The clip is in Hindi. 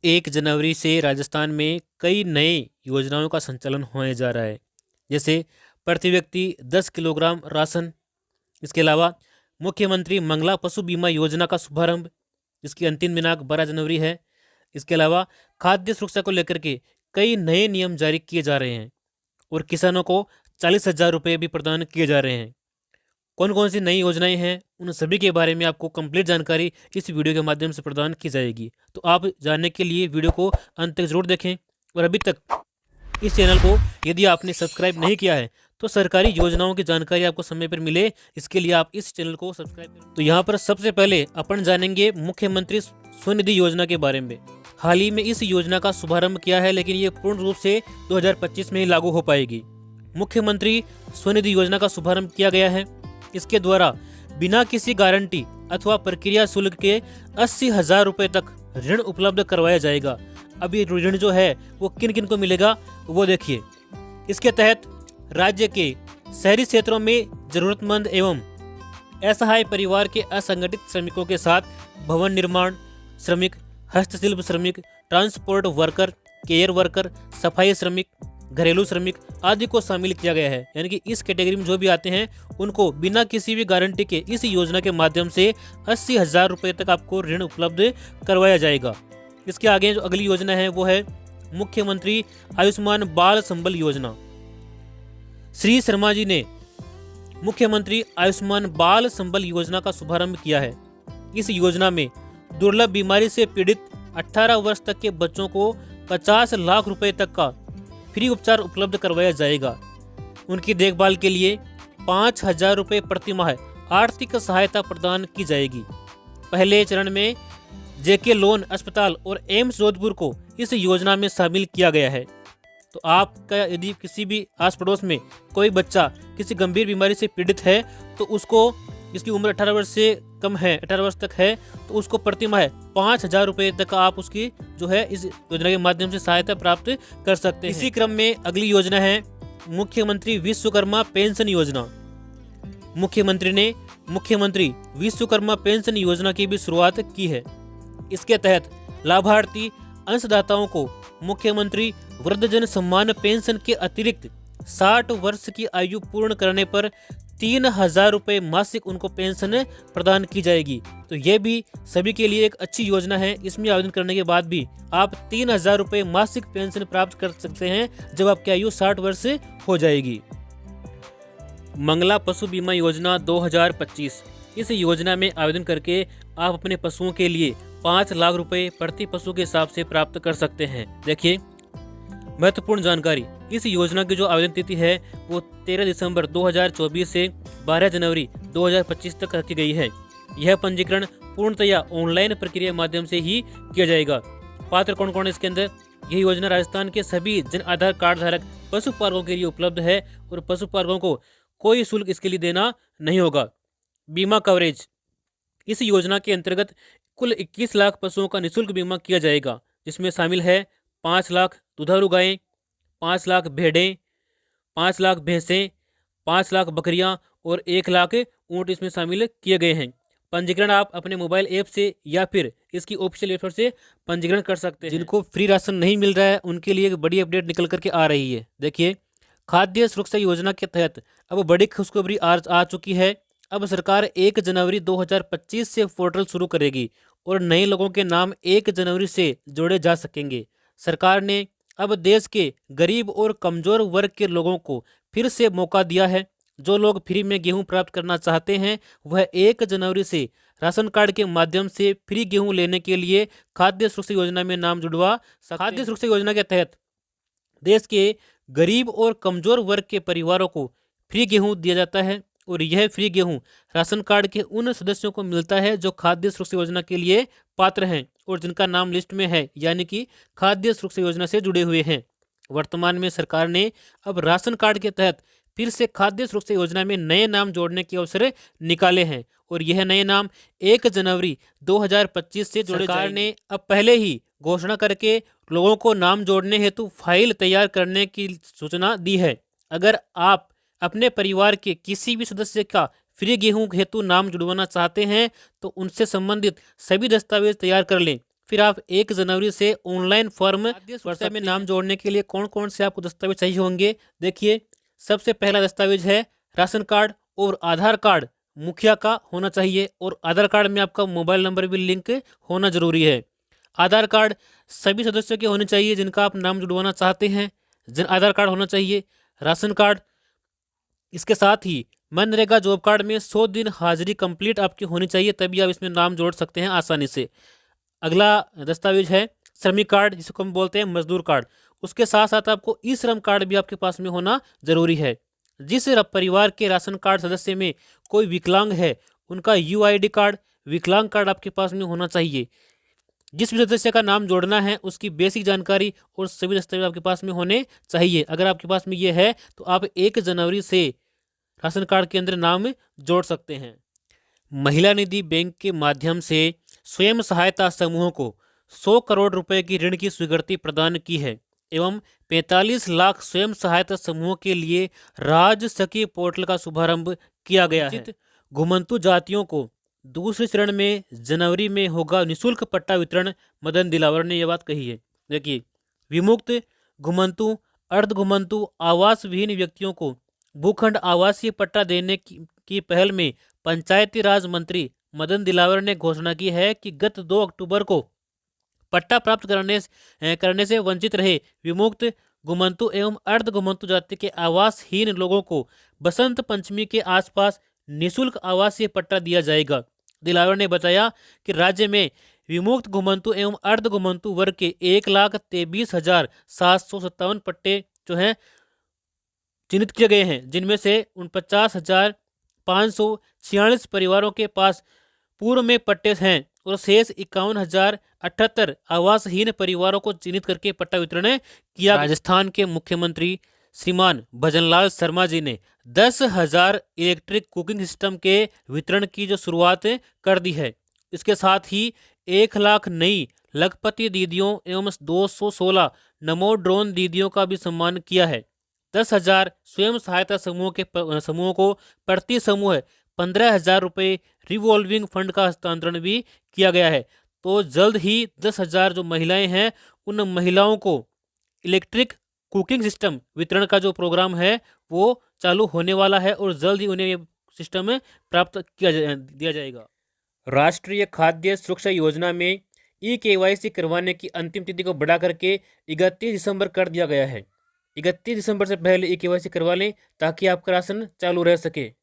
1 जनवरी से राजस्थान में कई नए योजनाओं का संचालन होने जा रहा है। जैसे प्रति व्यक्ति 10 किलोग्राम राशन। इसके अलावा मुख्यमंत्री मंगला पशु बीमा योजना का शुभारंभ, जिसकी अंतिम दिनांक 12 जनवरी है। इसके अलावा खाद्य सुरक्षा को लेकर के कई नए नियम जारी किए जा रहे हैं और किसानों को 40,000 रुपये भी प्रदान किए जा रहे हैं। कौन कौन सी नई योजनाएं हैं, उन सभी के बारे में आपको कंप्लीट जानकारी इस वीडियो के माध्यम से प्रदान की जाएगी। तो आप जानने के लिए वीडियो को अंत तक जरूर देखें और अभी तक इस चैनल को यदि आपने सब्सक्राइब नहीं किया है तो सरकारी योजनाओं की जानकारी आपको समय पर मिले, इसके लिए आप इस चैनल को सब्सक्राइब करें। तो यहाँ पर सबसे पहले अपन जानेंगे मुख्यमंत्री स्वनिधि योजना के बारे में। हाल ही में इस योजना का शुभारंभ किया है, लेकिन ये पूर्ण रूप से 2025 में ही लागू हो पाएगी। मुख्यमंत्री स्वनिधि योजना का शुभारंभ किया गया है। इसके द्वारा बिना किसी गारंटी अथवा प्रक्रिया शुल्क के 80,000 रुपये तक ऋण उपलब्ध करवाया जाएगा। अब ये ऋण जो है वो किन किन को मिलेगा वो देखिए। इसके तहत राज्य के शहरी क्षेत्रों में जरूरतमंद एवं असहाय परिवार के असंगठित श्रमिकों के साथ भवन निर्माण श्रमिक, हस्तशिल्प श्रमिक, ट्रांसपोर्ट वर्कर, केयर वर्कर, सफाई श्रमिक, घरेलू श्रमिक आदि को शामिल किया गया है। यानी कि इस कैटेगरी में जो भी आते हैं उनको बिना किसी भी गारंटी के इस योजना के माध्यम से 80,000 रुपये तक आपको ऋण उपलब्ध करवाया जाएगा। इसके आगे जो अगली योजना है वो है मुख्यमंत्री आयुष्मान बाल संबल योजना। श्री शर्मा जी ने मुख्यमंत्री आयुष्मान बाल संबल योजना का शुभारंभ किया है। इस योजना में दुर्लभ बीमारी से पीड़ित 18 वर्ष तक के बच्चों को 50 लाख रुपए तक का फ्री उपचार उपलब्ध करवाया जाएगा। उनकी देखभाल के लिए 5,000 रुपये प्रति माह आर्थिक सहायता प्रदान की जाएगी। पहले चरण में जेके लोन अस्पताल और एम्स जोधपुर को इस योजना में शामिल किया गया है। तो आपका यदि किसी भी आस पड़ोस में कोई बच्चा किसी गंभीर बीमारी से पीड़ित है तो उसको, जिसकी उम्र 18 वर्ष से कम है, 18 वर्ष तक है, तो उसको प्रति माह 5,000 रुपये तक आप उसकी जो है इस योजना के माध्यम से सहायता प्राप्त कर सकते हैं। इसी क्रम में अगली योजना है मुख्यमंत्री विश्वकर्मा पेंशन योजना। मुख्यमंत्री ने मुख्यमंत्री विश्वकर्मा पेंशन योजना की भी शुरुआत की है। इसके तहत लाभार्थी अंशदाताओं को मुख्यमंत्री वृद्धजन सम्मान पेंशन के अतिरिक्त 60 वर्ष की आयु पूर्ण करने पर 3,000 रुपये मासिक उनको पेंशन प्रदान की जाएगी। तो ये भी सभी के लिए एक अच्छी योजना है। इसमें आवेदन करने के बाद भी आप 3,000 रुपये मासिक पेंशन प्राप्त कर सकते हैं जब आपकी आयु 60 वर्ष हो जाएगी। मंगला पशु बीमा योजना 2025। इस योजना में आवेदन करके आप अपने पशुओं के लिए 5 लाख रुपए प्रति पशु के हिसाब से प्राप्त कर सकते हैं। देखिए महत्वपूर्ण जानकारी, इस योजना की जो आवेदन तिथि है वो 13 दिसंबर 2024 से 12 जनवरी 2025 तक रखी गई है। यह पंजीकरण पूर्णतया ऑनलाइन प्रक्रिया माध्यम से ही किया जाएगा। पात्र कौन कौन है इसके अंदर? यह योजना राजस्थान के सभी जन आधार कार्ड धारक पशुपालकों के लिए उपलब्ध है और पशुपालकों को कोई शुल्क इसके लिए देना नहीं होगा। बीमा कवरेज, इस योजना के अंतर्गत कुल 21 लाख पशुओं का निःशुल्क बीमा किया जाएगा, जिसमें शामिल है 5 लाख दुधारू गायें, 5 लाख भेड़ें, 5 लाख भैंसें, 5 लाख बकरियां और 1 लाख ऊँट इसमें शामिल किए गए हैं। पंजीकरण आप अपने मोबाइल ऐप से या फिर इसकी ऑफिशियल वेबसाइट से पंजीकरण कर सकते हैं। जिनको फ्री राशन नहीं मिल रहा है उनके लिए एक बड़ी अपडेट निकल करके आ रही है। देखिए खाद्य सुरक्षा योजना के तहत अब बड़ी खुशखबरी आ चुकी है। अब सरकार 1 जनवरी 2025 से पोर्टल शुरू करेगी और नए लोगों के नाम 1 जनवरी से जोड़े जा सकेंगे। सरकार ने अब देश के गरीब और कमजोर वर्ग के लोगों को फिर से मौका दिया है। जो लोग फ्री में गेहूं प्राप्त करना चाहते हैं वह 1 जनवरी से राशन कार्ड के माध्यम से फ्री गेहूं लेने के लिए खाद्य सुरक्षा योजना में नाम जुड़वा सकते हैं। खाद्य सुरक्षा योजना के तहत देश के गरीब और कमजोर वर्ग के परिवारों को फ्री गेहूं दिया जाता है और यह फ्री गेहूं राशन कार्ड के उन सदस्यों को मिलता है जो खाद्य सुरक्षा योजना के लिए पात्र हैं और जिनका नाम लिस्ट में है, यानी कि खाद्य सुरक्षा योजना से जुड़े हुए हैं। वर्तमान में सरकार ने अब राशन कार्ड के तहत फिर से खाद्य सुरक्षा योजना में नए नाम जोड़ने के अवसर निकाले हैं और यह नए नाम 1 जनवरी 2025 से जोड़े। सरकार ने अब पहले ही घोषणा करके लोगों को नाम जोड़ने हेतु फाइल तैयार करने की सूचना दी है। अगर आप अपने परिवार के किसी भी सदस्य का फ्री गेहूं हेतु नाम जुड़वाना चाहते हैं तो उनसे संबंधित सभी दस्तावेज तैयार कर लें। फिर आप 1 जनवरी से ऑनलाइन फॉर्म सुरक्षा में नाम जोड़ने के लिए कौन कौन से आपको दस्तावेज चाहिए होंगे। देखिए, सबसे पहला दस्तावेज है राशन कार्ड और आधार कार्ड मुखिया का होना चाहिए, और आधार कार्ड में आपका मोबाइल नंबर भी लिंक होना जरूरी है। आधार कार्ड सभी सदस्यों के होने चाहिए जिनका आप नाम जुड़वाना चाहते हैं, जन आधार कार्ड होना चाहिए। राशन कार्ड, इसके साथ ही मनरेगा जॉब कार्ड में 100 दिन हाजिरी कंप्लीट आपकी होनी चाहिए, तभी आप इसमें नाम जोड़ सकते हैं आसानी से। अगला दस्तावेज है श्रमिक कार्ड, जिसको हम बोलते हैं मजदूर कार्ड। उसके साथ साथ आपको ई श्रम कार्ड भी आपके पास में होना जरूरी है। जिस परिवार के राशन कार्ड सदस्य में कोई विकलांग है, उनका यूआईडी कार्ड, विकलांग कार्ड आपके पास में होना चाहिए। जिस भी सदस्य का नाम जोड़ना है उसकी बेसिक जानकारी और सभी दस्तावेज आपके पास में होने चाहिए। अगर आपके पास में ये है तो आप 1 जनवरी से राशन कार्ड के अंदर नाम जोड़ सकते हैं। महिला निधि बैंक के माध्यम से स्वयं सहायता समूहों को 100 करोड़ रुपए की ऋण की स्वीकृति प्रदान की है, एवं 45 लाख स्वयं सहायता समूहों के लिए राज्य सखी पोर्टल का शुभारंभ किया गया है। घुमंतु जातियों को दूसरे चरण में जनवरी में होगा निशुल्क पट्टा वितरण, मदन दिलावर ने यह बात कही है। देखिए, विमुक्त घुमंतु, अर्ध घुमंतु, आवास विहीन व्यक्तियों को भूखंड आवासीय पट्टा देने की पहल में पंचायती राज मंत्री मदन दिलावर ने घोषणा की है कि गत 2 अक्टूबर को पट्टा प्राप्त करने से वंचित रहे विमुक्त घुमंतु एवं अर्ध घुमंतु जाति के आवासहीन लोगों को बसंत पंचमी के आसपास निशुल्क आवासीय पट्टा दिया जाएगा। दिलावर ने बताया कि राज्य में विमुक्त घुमंतु एवं अर्ध घुमंतु वर्ग के 1,23,757 पट्टे जो हैं चिन्हित किए गए हैं, जिनमें से 49,546 परिवारों के पास पूर्व में पट्टे हैं और शेष 51,078 आवासहीन परिवारों को चिन्हित करके पट्टा वितरण किया। राजस्थान के मुख्यमंत्री श्रीमान भजनलाल शर्मा जी ने 10,000 इलेक्ट्रिक कुकिंग सिस्टम के वितरण की जो शुरुआत कर दी है। इसके साथ ही 1 लाख नई लखपति दीदियों एवं 216 नमो ड्रोन दीदियों का भी सम्मान किया है। 10,000 स्वयं सहायता समूहों को प्रति समूह 15,000 रुपये रिवॉल्विंग फंड का हस्तांतरण भी किया गया है। तो जल्द ही 10,000 जो महिलाएं हैं उन महिलाओं को इलेक्ट्रिक कुकिंग सिस्टम वितरण का जो प्रोग्राम है वो चालू होने वाला है और जल्द ही उन्हें ये सिस्टम प्राप्त दिया जाएगा। राष्ट्रीय खाद्य सुरक्षा योजना में ई-केवाईसी करवाने की अंतिम तिथि को बढ़ा करके 31 दिसंबर कर दिया गया है। 31 दिसंबर से पहले ई-केवाईसी करवा लें ताकि आपका राशन चालू रह सके।